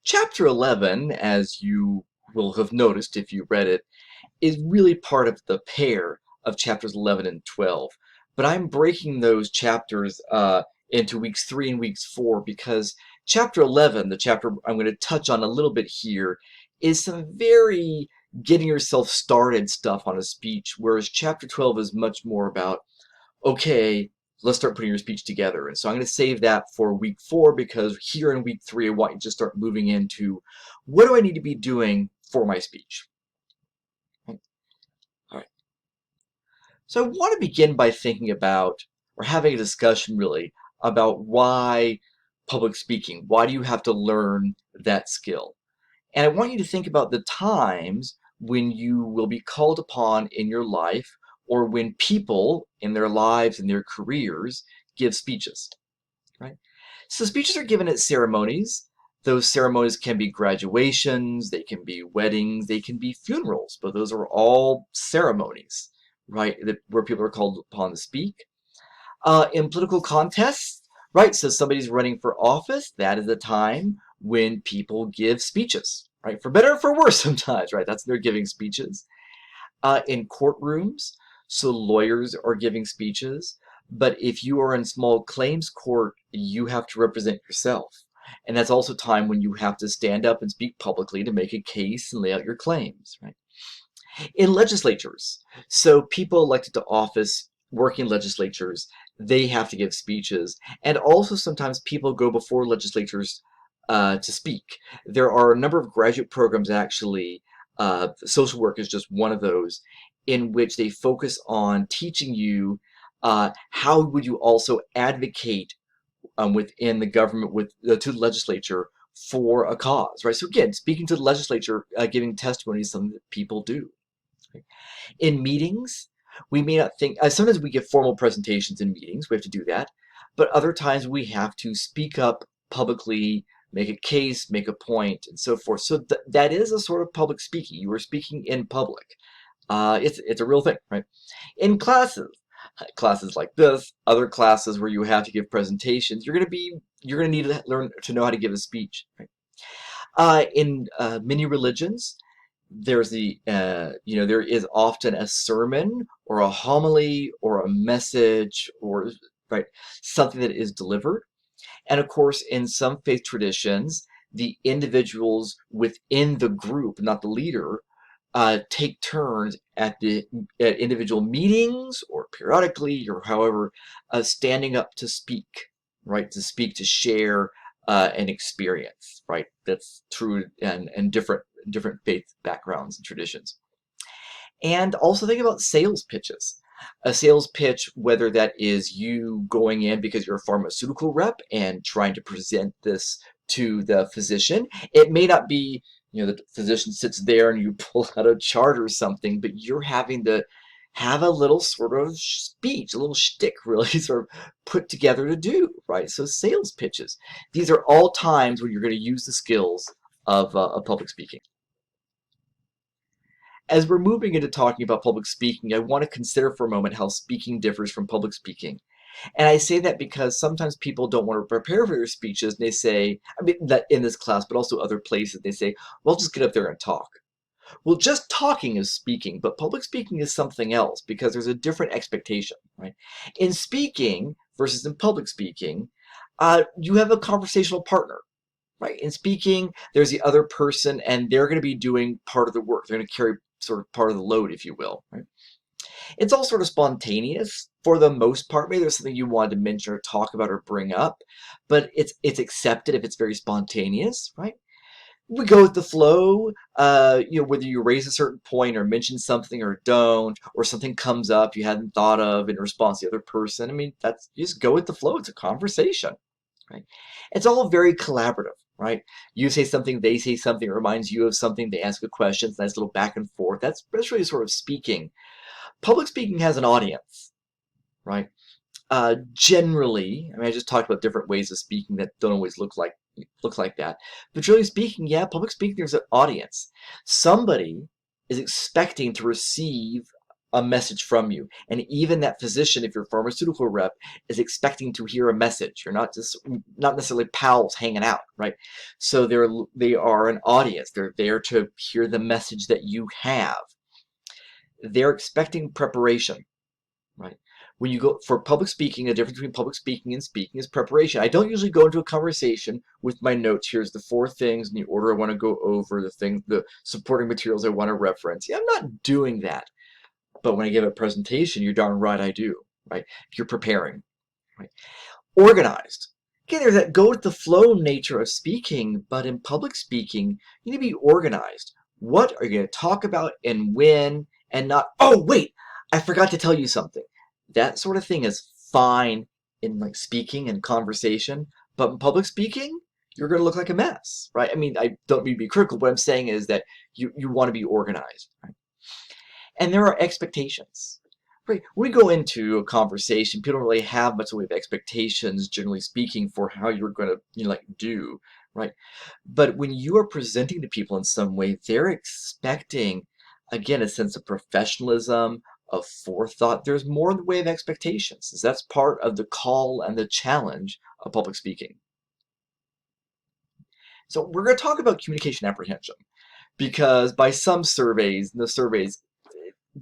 Chapter 11, as you will have noticed if you read it, is really part of the pair of chapters 11 and 12. But I'm breaking those chapters into weeks 3 and weeks 4 because chapter 11, the chapter I'm going to touch on a little bit here, is some very getting yourself started stuff on a speech, whereas chapter 12 is much more about, okay, let's start putting your speech together. And so I'm going to save that for week 4 because here in week 3, I want you to start moving into what do I need to be doing for my speech. All right. So I want to begin by thinking about, or having a discussion really, about why public speaking. Why do you have to learn that skill? And I want you to think about the times when you will be called upon in your life or when people in their lives and their careers give speeches, right? So speeches are given at ceremonies. Those ceremonies can be graduations, they can be weddings, they can be funerals, but those are all ceremonies, right, where people are called upon to speak. In political contests, right, so somebody's running for office, that is a time when people give speeches, right, for better or for worse sometimes, right, that's they're giving speeches. In courtrooms, so lawyers are giving speeches, but if you are in small claims court, you have to represent yourself. And that's also time when you have to stand up and speak publicly to make a case and lay out your claims, right? In legislatures, so people elected to office, working legislatures, they have to give speeches. And also sometimes people go before legislatures to speak. There are a number of graduate programs actually, social work is just one of those, in which they focus on teaching you how would you also advocate within the government to the legislature for a cause, right? So again, speaking to the legislature, giving testimony is something that people do. Right? In meetings, we may not think, sometimes we give formal presentations in meetings, we have to do that, but other times we have to speak up publicly, make a case, make a point, and so forth. So that is a sort of public speaking. You are speaking in public. It's a real thing, right? In classes like this, other classes where you have to give presentations, you're gonna need to learn to know how to give a speech, right? In many religions, there's there is often a sermon or a homily or a message or right something that is delivered. And of course, in some faith traditions, the individuals within the group, not the leader, take turns at individual meetings or periodically or however, standing up to speak, right? To speak, to share an experience, right? That's true and different faith backgrounds and traditions. And also think about sales pitches. A sales pitch, whether that is you going in because you're a pharmaceutical rep and trying to present this to the physician. It may not be, the physician sits there and you pull out a chart or something, but you're having to have a little sort of speech, a little shtick really sort of put together to do, right? So sales pitches. These are all times when you're going to use the skills of public speaking. As we're moving into talking about public speaking, I want to consider for a moment how speaking differs from public speaking. And I say that because sometimes people don't want to prepare for their speeches, and they say, I mean, that in this class, but also other places, they say, well, just get up there and talk. Well, just talking is speaking, but public speaking is something else because there's a different expectation, right? In speaking versus in public speaking, you have a conversational partner. Right. In speaking, there's the other person, and they're going to be doing part of the work. They're going to carry sort of part of the load, if you will. Right? It's all sort of spontaneous for the most part. Maybe there's something you wanted to mention or talk about or bring up, but it's accepted if it's very spontaneous, right? We go with the flow. Whether you raise a certain point or mention something or don't, or something comes up you hadn't thought of in response to the other person. I mean, that's you just go with the flow. It's a conversation, right? It's all very collaborative, right? You say something, they say something, it reminds you of something, they ask a question, it's a nice little back and forth. That's really sort of speaking. Public speaking has an audience, right? Generally, I mean, I just talked about different ways of speaking that don't always look like that. But generally speaking, yeah, public speaking, there's an audience. Somebody is expecting to receive a message from you. And even that physician, if you're a pharmaceutical rep, is expecting to hear a message. You're not necessarily pals hanging out, right? So they are an audience. They're there to hear the message that you have. They're expecting preparation, right? When you go for public speaking, the difference between public speaking and speaking is preparation. I don't usually go into a conversation with my notes. Here's the 4 things in the order I want to go over, the supporting materials I want to reference. Yeah, I'm not doing that. But when I give a presentation, you're darn right I do, right? You're preparing, right? Organized. Again, there's that go with the flow nature of speaking, but in public speaking, you need to be organized. What are you going to talk about and when, and not, oh, wait, I forgot to tell you something. That sort of thing is fine in like speaking and conversation, but in public speaking, you're going to look like a mess, right? I mean, I don't mean to be critical. What I'm saying is that you want to be organized, right? And there are expectations. Right. When we go into a conversation, people don't really have much of a way of expectations, generally speaking, for how you're going to do, right? But when you are presenting to people in some way, they're expecting, again, a sense of professionalism, of forethought. There's more in the way of expectations. That's part of the call and the challenge of public speaking. So we're going to talk about communication apprehension, because by some surveys, the surveys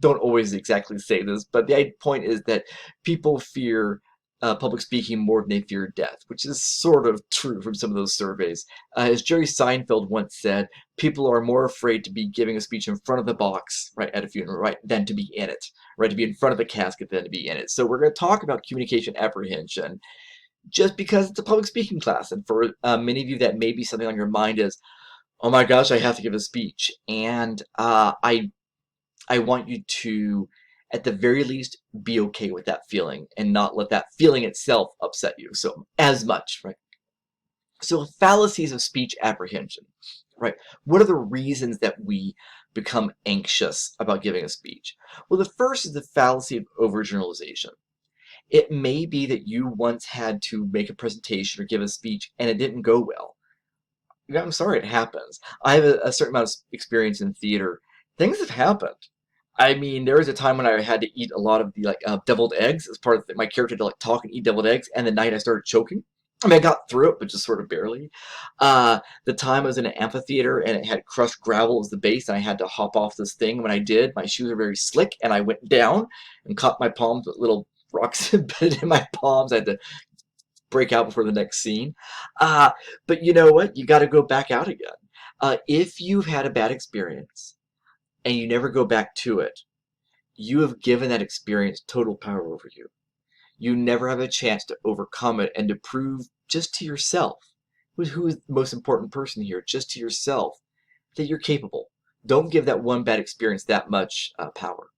don't always exactly say this, but the point is that people fear public speaking more than they fear death, which is sort of true from some of those surveys. As Jerry Seinfeld once said, people are more afraid to be giving a speech in front of the box, right, at a funeral, right, than to be in it, right, to be in front of the casket than to be in it. So we're going to talk about communication apprehension just because it's a public speaking class, and for many of you that may be something on your mind is, oh my gosh, I have to give a speech, and I want you to, at the very least, be okay with that feeling and not let that feeling itself upset you so as much, right? So fallacies of speech apprehension, right? What are the reasons that we become anxious about giving a speech? Well, the first is the fallacy of overgeneralization. It may be that you once had to make a presentation or give a speech and it didn't go well. Yeah, I'm sorry, it happens. I have a certain amount of experience in theater. Things have happened. I mean, there was a time when I had to eat a lot of the deviled eggs as part of my character to talk and eat deviled eggs, and the night I started choking. I mean, I got through it, but just sort of barely. The time I was in an amphitheater and it had crushed gravel as the base, and I had to hop off this thing. When I did, my shoes are very slick, and I went down and caught my palms with little rocks embedded in my palms. I had to break out before the next scene. But you know what? You got to go back out again. If you've had a bad experience and you never go back to it, you have given that experience total power over you. You never have a chance to overcome it and to prove just to yourself, who is the most important person here, just to yourself, that you're capable. Don't give that one bad experience that much power.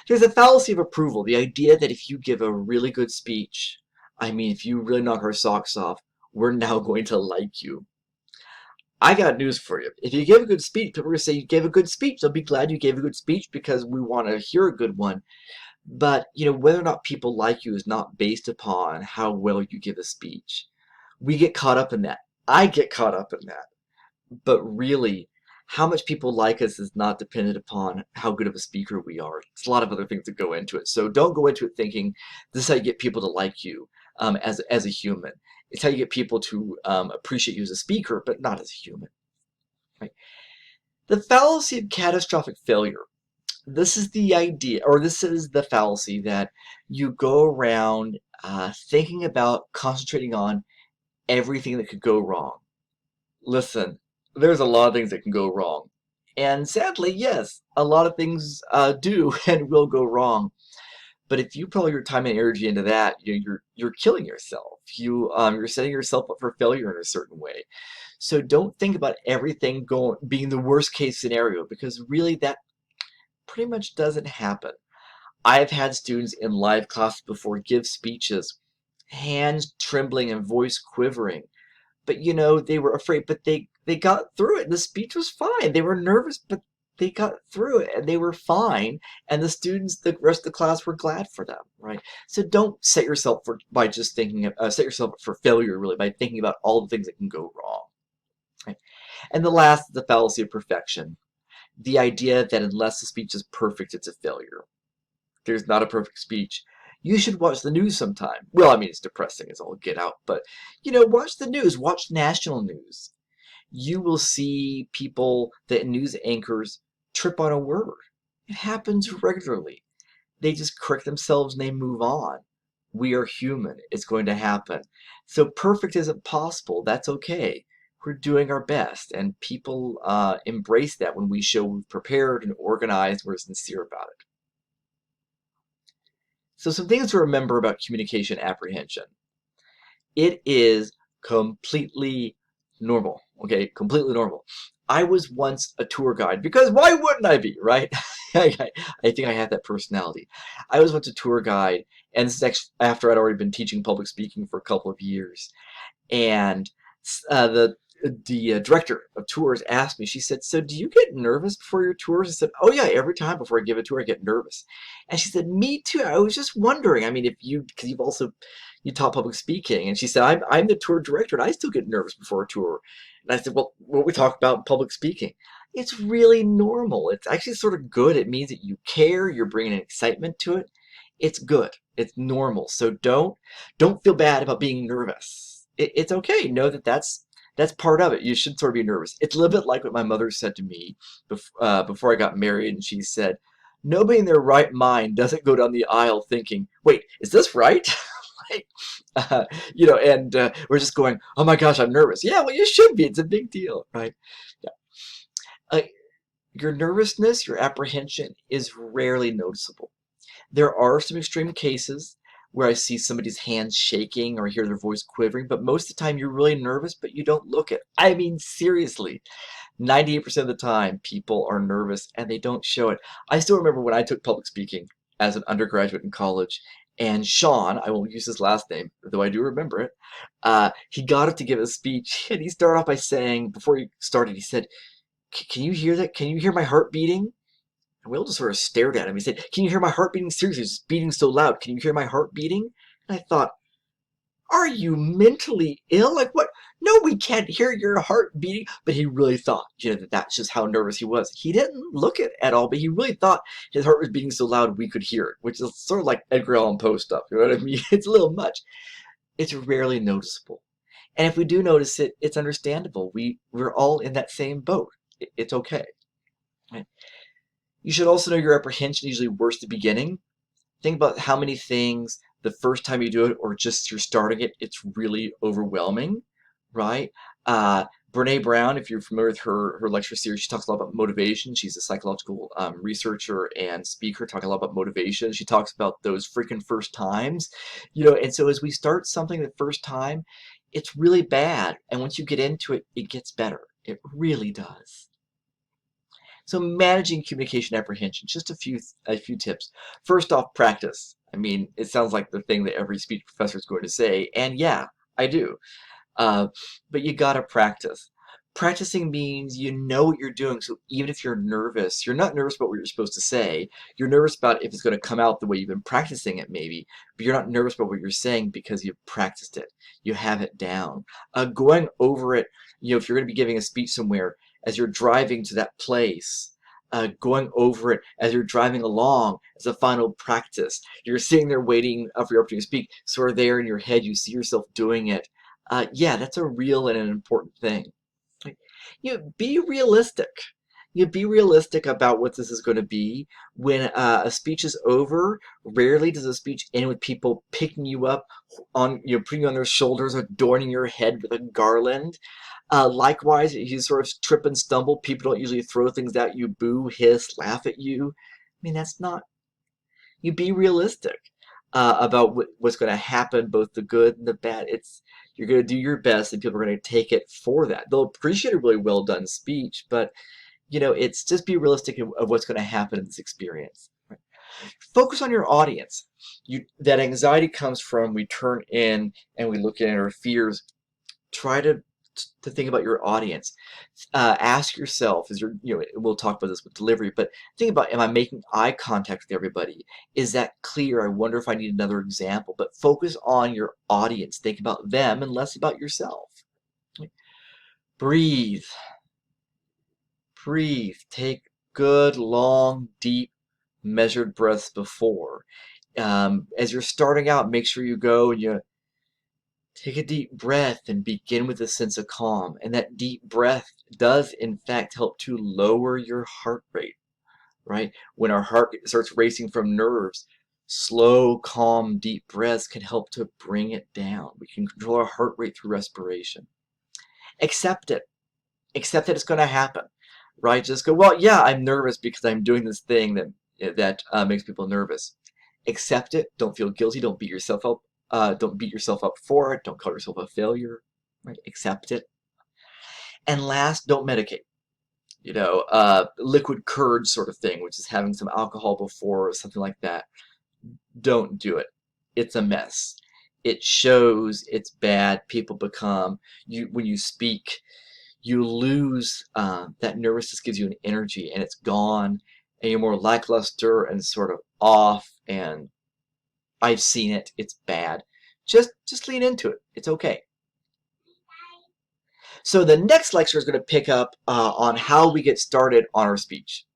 There's a fallacy of approval, the idea that if you give a really good speech, I mean, if you really knock our socks off, we're now going to like you. I got news for you. If you give a good speech, people are going to say you gave a good speech. They'll be glad you gave a good speech because we want to hear a good one. But, whether or not people like you is not based upon how well you give a speech. We get caught up in that. I get caught up in that. But really, how much people like us is not dependent upon how good of a speaker we are. It's a lot of other things that go into it. So don't go into it thinking this is how you get people to like you as a human. It's how you get people to appreciate you as a speaker, but not as a human. Right? The fallacy of catastrophic failure. This is the idea, or this is the fallacy that you go around thinking about, concentrating on everything that could go wrong. Listen, there's a lot of things that can go wrong. And sadly, yes, a lot of things do and will go wrong. But if you put all your time and energy into that, you're killing yourself. You're setting yourself up for failure in a certain way. So don't think about everything being the worst case scenario, because really that pretty much doesn't happen. I've had students in live classes before give speeches, hands trembling and voice quivering. But they were afraid, but they got through it. The speech was fine. They were nervous, but they got through it and they were fine. And the rest of the class were glad for them, right? So don't set yourself by just thinking, set yourself up for failure, really, by thinking about all the things that can go wrong. Right? And the last is the fallacy of perfection. The idea that unless the speech is perfect, it's a failure. There's not a perfect speech. You should watch the news sometime. Well, I mean, it's depressing as all get out, but, watch the news. Watch national news. You will see people, that news anchors, trip on a word. It happens regularly. They just correct themselves and they move on. We are human. It's going to happen. So perfect isn't possible. That's okay. We're doing our best, and people embrace that when we show we've prepared and organized, we're sincere about it. So some things to remember about communication apprehension. It is completely normal, okay? Completely normal. I was once a tour guide, because why wouldn't I be, right? I think I have that personality. I was once a tour guide, and this is actually after I'd already been teaching public speaking for a couple of years. And the director of tours asked me, she said, "So do you get nervous before your tours?" I said, "Oh yeah, every time before I give a tour I get nervous." And she said, "Me too. I was just wondering, I mean, because you taught public speaking." And she said, I'm the tour director and I still get nervous before a tour." And I said, "Well, what we talk about in public speaking, it's really normal. It's actually sort of good. It means that you care, you're bringing excitement to it. It's good. It's normal. So don't feel bad about being nervous. It's okay. Know that that's part of it. You should sort of be nervous. It's a little bit like what my mother said to me before I got married, and she said, "Nobody in their right mind doesn't go down the aisle thinking, 'Wait, is this right?'" Like, and we're just going, "Oh my gosh, I'm nervous." Yeah, well, you should be. It's a big deal, right? Yeah. Uh, your nervousness, your apprehension is rarely noticeable. There are some extreme cases where I see somebody's hands shaking or hear their voice quivering, but most of the time you're really nervous, but you don't look it. I mean, seriously, 98% of the time people are nervous and they don't show it. I still remember when I took public speaking as an undergraduate in college, and Sean, I won't use his last name, though I do remember it, he got up to give a speech, and he started off by saying, before he started, he said, "Can you hear that? Can you hear my heart beating?" And we all just sort of stared at him. He said, "Can you hear my heart beating? Seriously, it's beating so loud. Can you hear my heart beating?" And I thought, are you mentally ill? Like, what? No, we can't hear your heart beating. But he really thought, that that's just how nervous he was. He didn't look it at all, but he really thought his heart was beating so loud we could hear it, which is sort of like Edgar Allan Poe stuff. You know what I mean? It's a little much. It's rarely noticeable. And if we do notice it, it's understandable. We're all in that same boat. It's okay. Right? You should also know your apprehension is usually worse at the beginning. Think about how many things the first time you do it, or just you're starting it, it's really overwhelming, right? Brene Brown, if you're familiar with her lecture series, she talks a lot about motivation. She's a psychological researcher and speaker, talking a lot about motivation. She talks about those freaking first times, and so as we start something the first time, it's really bad. And once you get into it, it gets better. It really does. So managing communication apprehension, just a few tips. First off, practice. I mean, it sounds like the thing that every speech professor is going to say, and yeah, I do. But you gotta practice. Practicing means you know what you're doing, so even if you're nervous, you're not nervous about what you're supposed to say. You're nervous about if it's going to come out the way you've been practicing it, maybe, but you're not nervous about what you're saying because you've practiced it. You have it down. Going over it, if you're going to be giving a speech somewhere, as you're driving to that place, going over it as you're driving along as a final practice. You're sitting there waiting for your opportunity to speak, sort of there in your head, you see yourself doing it. Yeah, that's a real and an important thing. Like, be realistic. Be realistic about what this is going to be. When a speech is over, rarely does a speech end with people picking you up putting you on their shoulders, adorning your head with a garland. Likewise, if you sort of trip and stumble, people don't usually throw things at you, boo, hiss, laugh at you. I mean, that's not. You be realistic about what's going to happen, both the good and the bad. You're going to do your best, and people are going to take it for that. They'll appreciate a really well done speech, but it's just be realistic of what's going to happen in this experience. Right? Focus on your audience. That anxiety comes from we turn in and we look at our fears. Try to think about your audience. Ask yourself, we'll talk about this with delivery, but think about, am I making eye contact with everybody? Is that clear? I wonder if I need another example. But focus on your audience. Think about them and less about yourself. Breathe. Breathe. Take good, long, deep measured breaths before. As you're starting out, make sure you go and you take a deep breath and begin with a sense of calm. And that deep breath does, in fact, help to lower your heart rate, right? When our heart starts racing from nerves, slow, calm, deep breaths can help to bring it down. We can control our heart rate through respiration. Accept it. Accept that it's going to happen, right? Just go, well, yeah, I'm nervous because I'm doing this thing that makes people nervous. Accept it. Don't feel guilty. Don't beat yourself up. Don't beat yourself up for it. Don't call yourself a failure. Right? Accept it. And last, don't medicate. Liquid courage sort of thing, which is having some alcohol before or something like that. Don't do it. It's a mess. It shows, it's bad. People become, when you speak, you lose that nervousness gives you an energy, and it's gone, and you're more lackluster and sort of off, and I've seen it. It's bad. Just lean into it. It's okay. So the next lecture is going to pick up on how we get started on our speech.